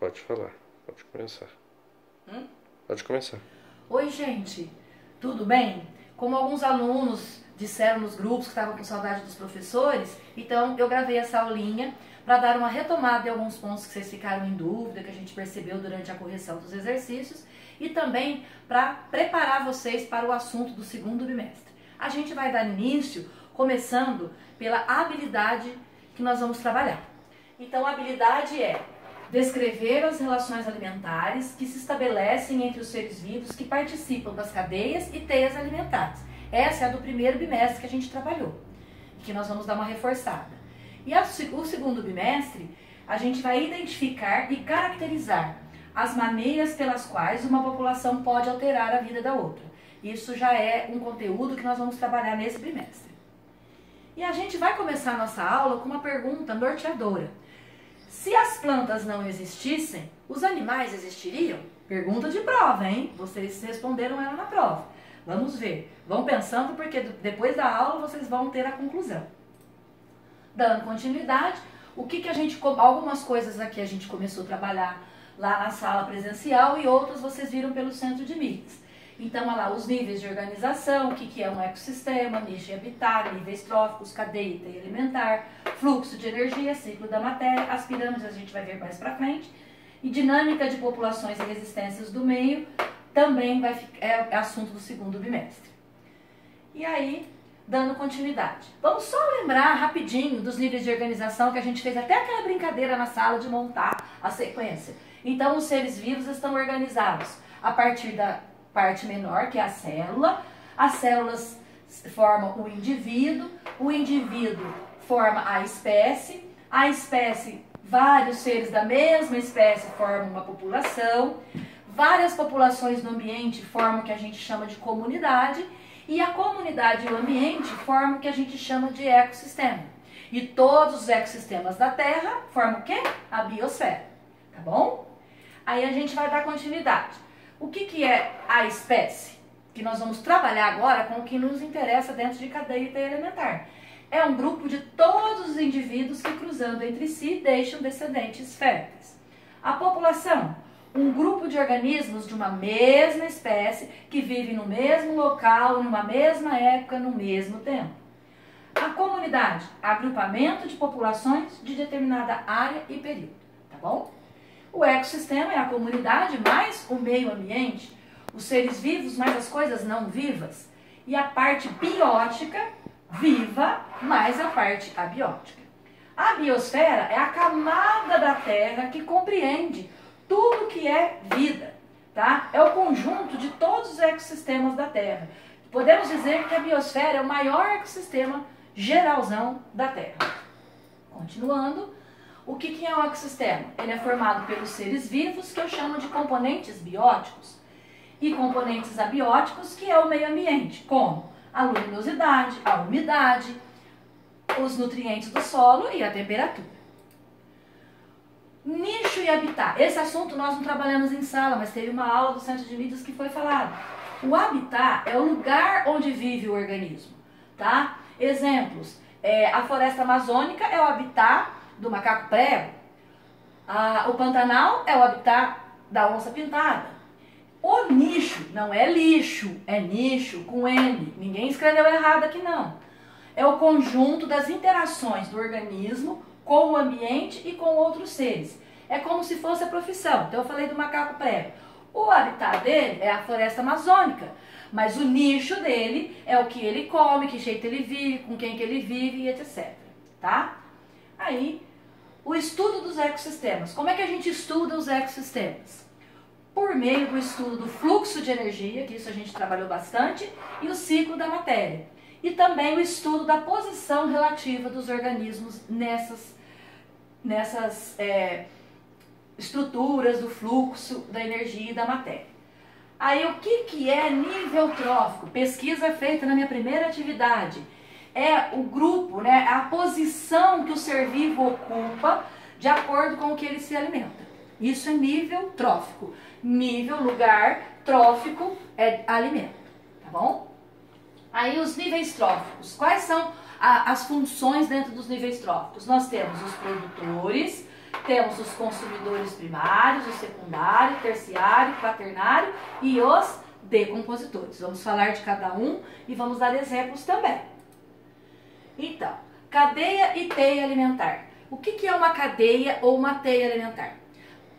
Pode falar, pode começar. Pode começar. Oi, gente, tudo bem? Como alguns alunos disseram nos grupos que estavam com saudade dos professores, então eu gravei essa aulinha para dar uma retomada em alguns pontos que vocês ficaram em dúvida, que a gente percebeu durante a correção dos exercícios, e também para preparar vocês para o assunto do segundo bimestre. A gente vai dar início começando pela habilidade que nós vamos trabalhar. Então, a habilidade é descrever as relações alimentares que se estabelecem entre os seres vivos que participam das cadeias e teias alimentares. Essa é a do primeiro bimestre que a gente trabalhou, que nós vamos dar uma reforçada. E o segundo bimestre, a gente vai identificar e caracterizar as maneiras pelas quais uma população pode alterar a vida da outra. Isso já é um conteúdo que nós vamos trabalhar nesse bimestre. E a gente vai começar a nossa aula com uma pergunta norteadora. Se as plantas não existissem, os animais existiriam? Pergunta de prova, hein? Vocês responderam ela na prova. Vamos ver. Vão pensando porque depois da aula vocês vão ter a conclusão. Dando continuidade, algumas coisas aqui a gente começou a trabalhar lá na sala presencial e outras vocês viram pelo centro de mídias. Então, olha lá, os níveis de organização, o que é um ecossistema, nicho e habitat, níveis tróficos, cadeia e teia alimentar, fluxo de energia, ciclo da matéria, as pirâmides a gente vai ver mais pra frente, e dinâmica de populações e resistências do meio também é assunto do segundo bimestre. E aí, dando continuidade. Vamos só lembrar rapidinho dos níveis de organização que a gente fez até aquela brincadeira na sala de montar a sequência. Então, os seres vivos estão organizados a partir da parte menor, que é a célula. As células formam o indivíduo forma a espécie, vários seres da mesma espécie formam uma população, várias populações no ambiente formam o que a gente chama de comunidade, e a comunidade e o ambiente formam o que a gente chama de ecossistema. E todos os ecossistemas da Terra formam o quê? A biosfera, tá bom? Aí a gente vai dar continuidade. O que é a espécie? Que nós vamos trabalhar agora com o que nos interessa dentro de cadeia e teia alimentar. É um grupo de todos os indivíduos que, cruzando entre si, deixam descendentes férteis. A população, um grupo de organismos de uma mesma espécie que vive no mesmo local, numa mesma época, no mesmo tempo. A comunidade, agrupamento de populações de determinada área e período, tá bom? O ecossistema é a comunidade mais o meio ambiente, os seres vivos mais as coisas não vivas, e a parte biótica, viva, mais a parte abiótica. A biosfera é a camada da Terra que compreende tudo que é vida, tá? É o conjunto de todos os ecossistemas da Terra. Podemos dizer que a biosfera é o maior ecossistema geralzão da Terra. Continuando. O que é um ecossistema? Ele é formado pelos seres vivos, que eu chamo de componentes bióticos, e componentes abióticos, que é o meio ambiente, como a luminosidade, a umidade, os nutrientes do solo e a temperatura. Nicho e habitat. Esse assunto nós não trabalhamos em sala, mas teve uma aula do Centro de Mídias que foi falado. O habitat é o lugar onde vive o organismo, tá? Exemplos, a floresta amazônica é o habitat do macaco prego, o Pantanal é o habitat da onça pintada. O nicho não é lixo, é nicho com N. Ninguém escreveu errado aqui não. É o conjunto das interações do organismo com o ambiente e com outros seres. É como se fosse a profissão. Então eu falei do macaco prego. O habitat dele é a floresta amazônica, mas o nicho dele é o que ele come, que jeito ele vive, com quem que ele vive e etc. Tá? Aí, o estudo dos ecossistemas. Como é que a gente estuda os ecossistemas? Por meio do estudo do fluxo de energia, que isso a gente trabalhou bastante, e o ciclo da matéria. E também o estudo da posição relativa dos organismos nessas estruturas do fluxo da energia e da matéria. Aí, o que é nível trófico? Pesquisa feita na minha primeira atividade. É o grupo, né, a posição que o ser vivo ocupa de acordo com o que ele se alimenta. Isso é nível trófico. Nível, lugar, trófico é alimento, tá bom? Aí os níveis tróficos. Quais são as funções dentro dos níveis tróficos? Nós temos os produtores, Temos os consumidores primários, o secundário, terciário, quaternário e os decompositores. Vamos falar de cada um e vamos dar exemplos também. Então, cadeia e teia alimentar. O que é uma cadeia ou uma teia alimentar?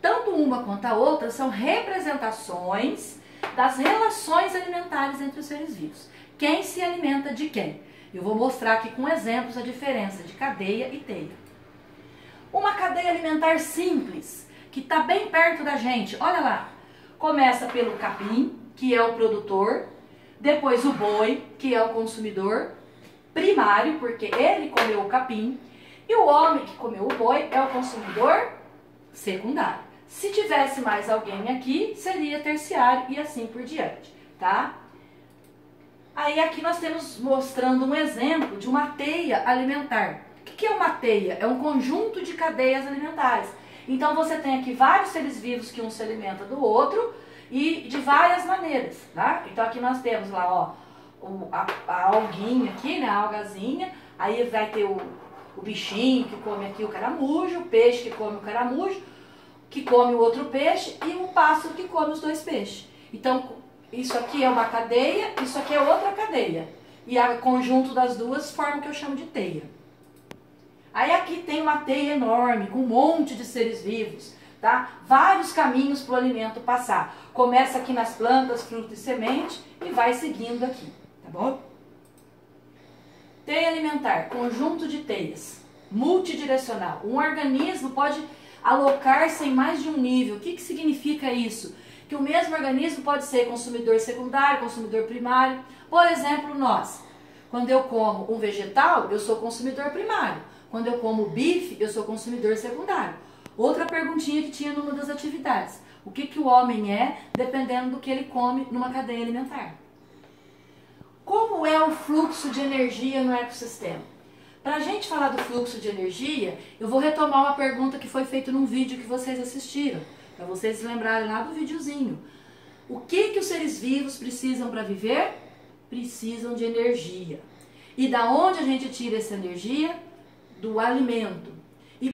Tanto uma quanto a outra são representações das relações alimentares entre os seres vivos. Quem se alimenta de quem? Eu vou mostrar aqui com exemplos a diferença de cadeia e teia. Uma cadeia alimentar simples, que está bem perto da gente, olha lá. Começa pelo capim, que é o produtor, depois o boi, que é o consumidor primário, porque ele comeu o capim, e o homem que comeu o boi é o consumidor secundário. Se tivesse mais alguém aqui, seria terciário e assim por diante, tá? Aí aqui nós temos mostrando um exemplo de uma teia alimentar. O que é uma teia? É um conjunto de cadeias alimentares. Então você tem aqui vários seres vivos que um se alimenta do outro e de várias maneiras, tá? Então aqui nós temos lá, ó, a alguinha aqui, né, a algazinha, aí vai ter o bichinho que come aqui o caramujo, o peixe que come o caramujo, que come o outro peixe e o pássaro que come os dois peixes. Então isso aqui é uma cadeia, isso aqui é outra cadeia. E o conjunto das duas forma o que eu chamo de teia. Aí aqui tem uma teia enorme, com um monte de seres vivos, tá? Vários caminhos para o alimento passar. Começa aqui nas plantas, fruto e semente e vai seguindo aqui, tá bom? Teia alimentar, conjunto de teias, multidirecional. Um organismo pode alocar-se em mais de um nível. O que significa isso? Que o mesmo organismo pode ser consumidor secundário, consumidor primário. Por exemplo, nós. Quando eu como um vegetal, eu sou consumidor primário. Quando eu como bife, eu sou consumidor secundário. Outra perguntinha que tinha numa das atividades. O que o homem é, dependendo do que ele come numa cadeia alimentar. Como é o fluxo de energia no ecossistema? Para a gente falar do fluxo de energia, eu vou retomar uma pergunta que foi feita num vídeo que vocês assistiram. Para vocês se lembrarem lá do videozinho. O que os seres vivos precisam para viver? Precisam de energia. E da onde a gente tira essa energia? Do alimento.